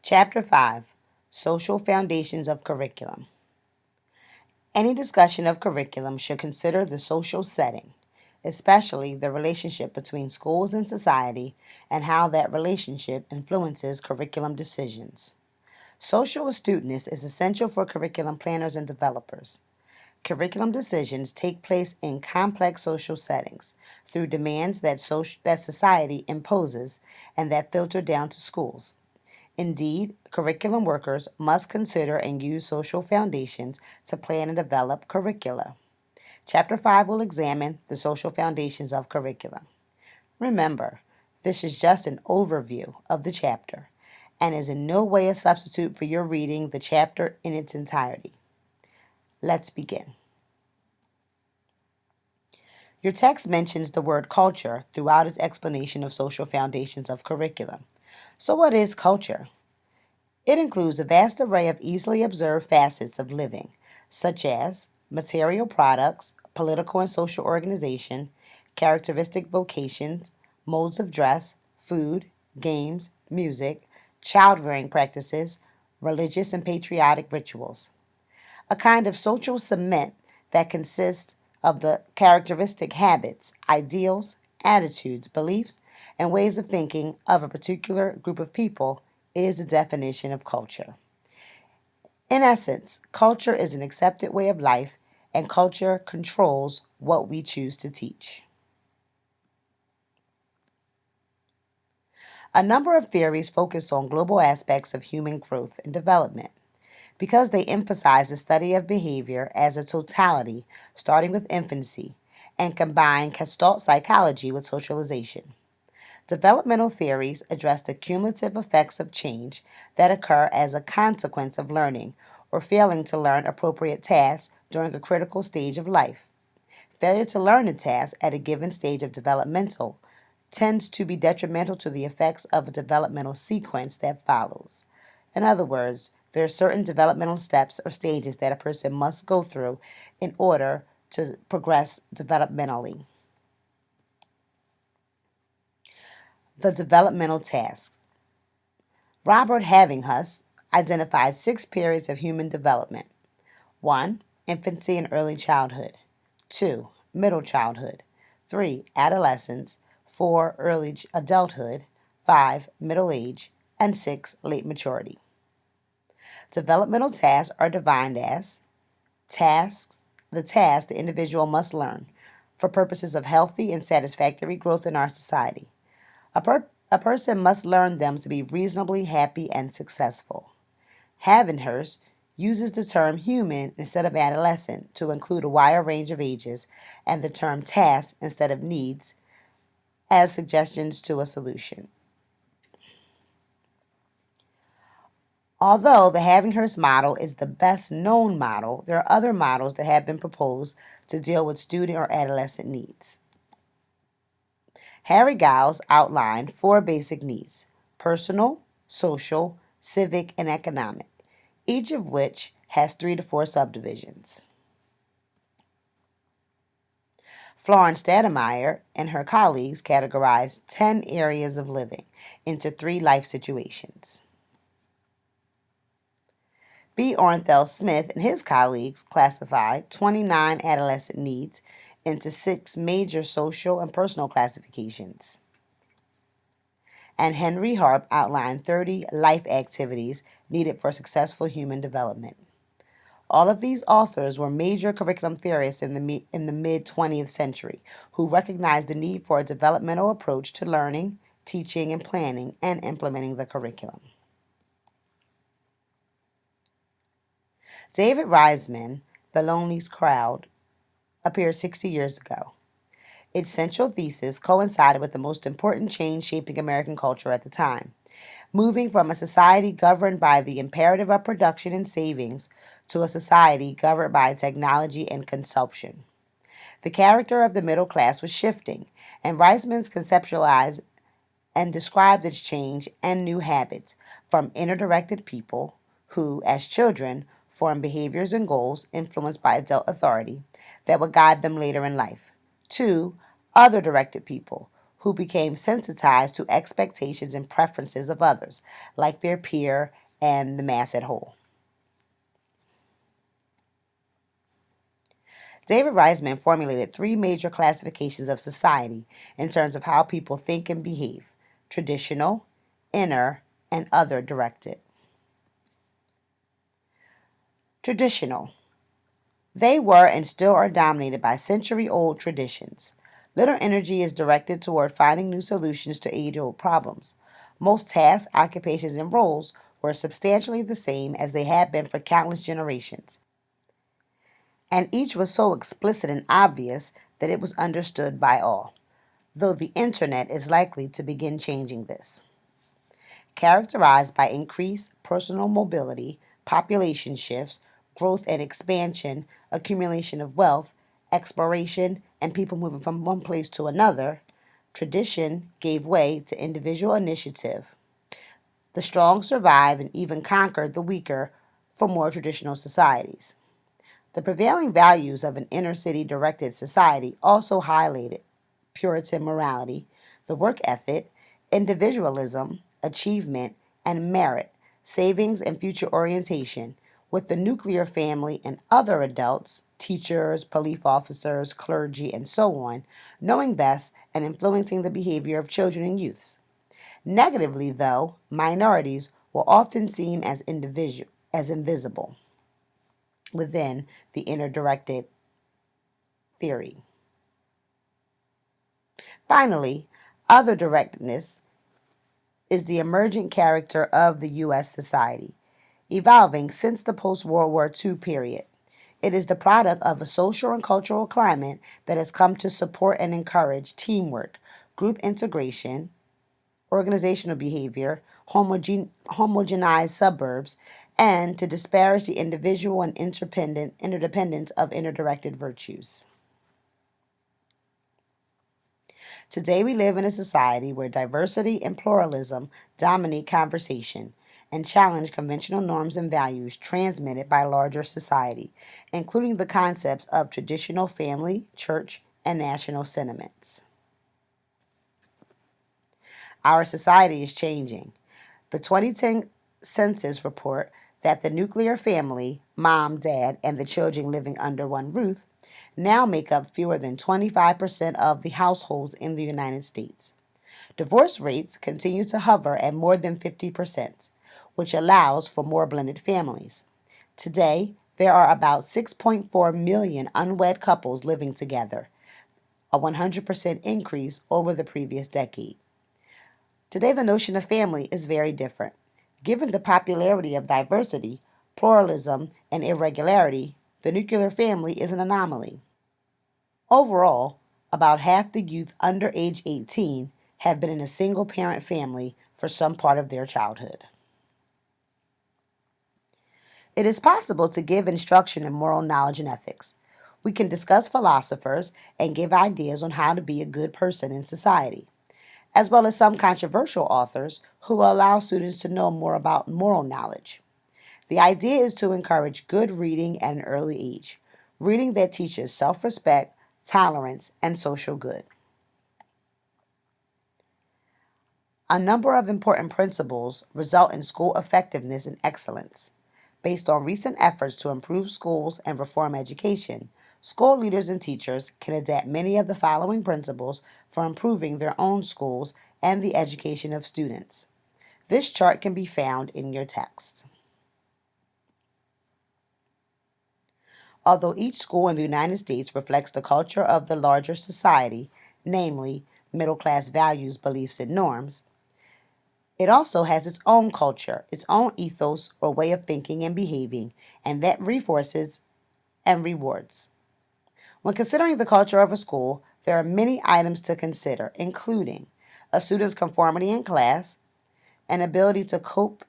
Chapter 5 Social Foundations of Curriculum. Any discussion of curriculum should consider the social setting, especially the relationship between schools and society and how that relationship influences curriculum decisions. Social astuteness is essential for curriculum planners and developers. Curriculum decisions take place in complex social settings through demands that society imposes and that filter down to schools. Indeed, curriculum workers must consider and use social foundations to plan and develop curricula. Chapter 5 will examine the social foundations of curriculum. Remember, this is just an overview of the chapter and is in no way a substitute for your reading the chapter in its entirety. Let's begin. Your text mentions the word culture throughout its explanation of social foundations of curriculum. So, what is culture? It includes a vast array of easily observed facets of living, such as material products, political and social organization, characteristic vocations, modes of dress, food, games, music, child rearing practices, religious and patriotic rituals. A kind of social cement that consists of the characteristic habits, ideals, attitudes, beliefs, and ways of thinking of a particular group of people is the definition of culture. In essence, culture is an accepted way of life, and culture controls what we choose to teach. A number of theories focus on global aspects of human growth and development because they emphasize the study of behavior as a totality, starting with infancy, and combine Gestalt psychology with socialization. Developmental theories address the cumulative effects of change that occur as a consequence of learning or failing to learn appropriate tasks during a critical stage of life. Failure to learn a task at a given stage of developmental tends to be detrimental to the effects of a developmental sequence that follows. In other words, there are certain developmental steps or stages that a person must go through in order to progress developmentally. The developmental tasks. Robert Havinghus identified 6 periods of human development. 1. Infancy and early childhood. 2. Middle childhood. 3. Adolescence. 4. Early adulthood. 5. Middle age. And 6. Late maturity. Developmental tasks are defined as the tasks the individual must learn for purposes of healthy and satisfactory growth in our society. A person must learn them to be reasonably happy and successful. Havenhurst uses the term human instead of adolescent to include a wider range of ages and the term task instead of needs as suggestions to a solution. Although the Havinghurst model is the best known model, there are other models that have been proposed to deal with student or adolescent needs. Harry Giles outlined 4 basic needs: personal, social, civic, and economic, each of which has 3 to 4 subdivisions. Florence Stademeyer and her colleagues categorized 10 areas of living into 3 life situations. B. Ornthell Smith and his colleagues classified 29 adolescent needs into 6 major social and personal classifications. And Henry Harp outlined 30 life activities needed for successful human development. All of these authors were major curriculum theorists in the mid-20th century who recognized the need for a developmental approach to learning, teaching, and planning and implementing the curriculum. David Reisman, The Lonely Crowd, appeared 60 years ago. Its central thesis coincided with the most important change shaping American culture at the time, moving from a society governed by the imperative of production and savings to a society governed by technology and consumption. The character of the middle class was shifting, and Reisman's conceptualized and described its change and new habits from inner-directed people who, as children, form behaviors and goals influenced by adult authority that would guide them later in life, to other-directed people who became sensitized to expectations and preferences of others, like their peer and the mass at whole. David Reisman formulated three major classifications of society in terms of how people think and behave: traditional, inner, and other directed. Traditional. They were and still are dominated by century old traditions. Little energy is directed toward finding new solutions to age old problems. Most tasks, occupations, and roles were substantially the same as they had been for countless generations, and each was so explicit and obvious that it was understood by all, though the internet is likely to begin changing this. Characterized by increased personal mobility, population shifts, growth and expansion, accumulation of wealth, exploration, and people moving from one place to another, tradition gave way to individual initiative. The strong survived and even conquered the weaker for more traditional societies. The prevailing values of an inner city directed society also highlighted Puritan morality, the work ethic, individualism, achievement, and merit, savings and future orientation, with the nuclear family and other adults, teachers, police officers, clergy, and so on, knowing best and influencing the behavior of children and youths. Negatively, though, minorities will often seem as invisible within the inner directed theory. Finally, other directedness is the emergent character of the U.S. society, evolving since the post World War II period. It is the product of a social and cultural climate that has come to support and encourage teamwork, group integration, organizational behavior, homogenized suburbs, and to disparage the individual and interdependence of interdirected virtues. Today, we live in a society where diversity and pluralism dominate conversation and challenge conventional norms and values transmitted by larger society, including the concepts of traditional family, church, and national sentiments. Our society is changing. The 2010 census report that the nuclear family, mom, dad, and the children living under one roof, now make up fewer than 25% of the households in the United States. Divorce rates continue to hover at more than 50%, which allows for more blended families. Today, there are about 6.4 million unwed couples living together, a 100% increase over the previous decade. Today, the notion of family is very different. Given the popularity of diversity, pluralism, and irregularity, the nuclear family is an anomaly. Overall, about half the youth under age 18 have been in a single parent family for some part of their childhood. It is possible to give instruction in moral knowledge and ethics. We can discuss philosophers and give ideas on how to be a good person in society, as well as some controversial authors who will allow students to know more about moral knowledge. The idea is to encourage good reading at an early age, reading that teaches self respect, tolerance, and social good. A number of important principles result in school effectiveness and excellence. Based on recent efforts to improve schools and reform education, school leaders and teachers can adapt many of the following principles for improving their own schools and the education of students. This chart can be found in your text. Although each school in the United States reflects the culture of the larger society, namely middle class values, beliefs, and norms, it also has its own culture, its own ethos or way of thinking and behaving, and that reinforces and rewards. When considering the culture of a school, there are many items to consider, including a student's conformity in class, an ability to cope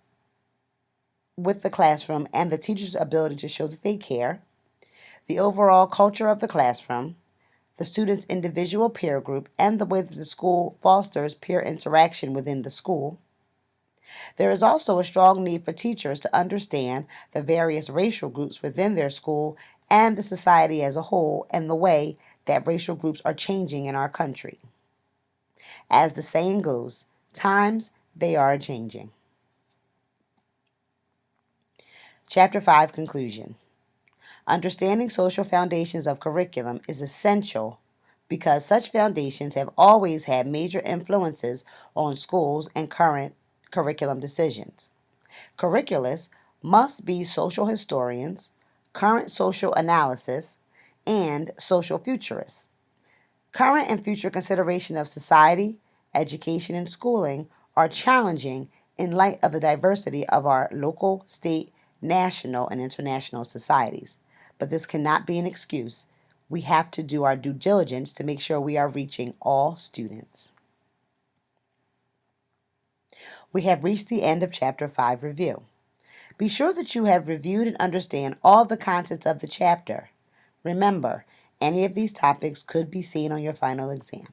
with the classroom and the teacher's ability to show that they care, the overall culture of the classroom, the student's individual peer group, and the way that the school fosters peer interaction within the school. There is also a strong need for teachers to understand the various racial groups within their school and the society as a whole and the way that racial groups are changing in our country. As the saying goes, times they are changing. Chapter 5 Conclusion. Understanding social foundations of curriculum is essential because such foundations have always had major influences on schools and current curriculum decisions. Curriculars must be social historians, current social analysis, and social futurists. Current and future consideration of society, education, and schooling are challenging in light of the diversity of our local, state, national, and international societies. But this cannot be an excuse. We have to do our due diligence to make sure we are reaching all students. We have reached the end of Chapter 5 review. Be sure that you have reviewed and understand all the contents of the chapter. Remember, any of these topics could be seen on your final exam.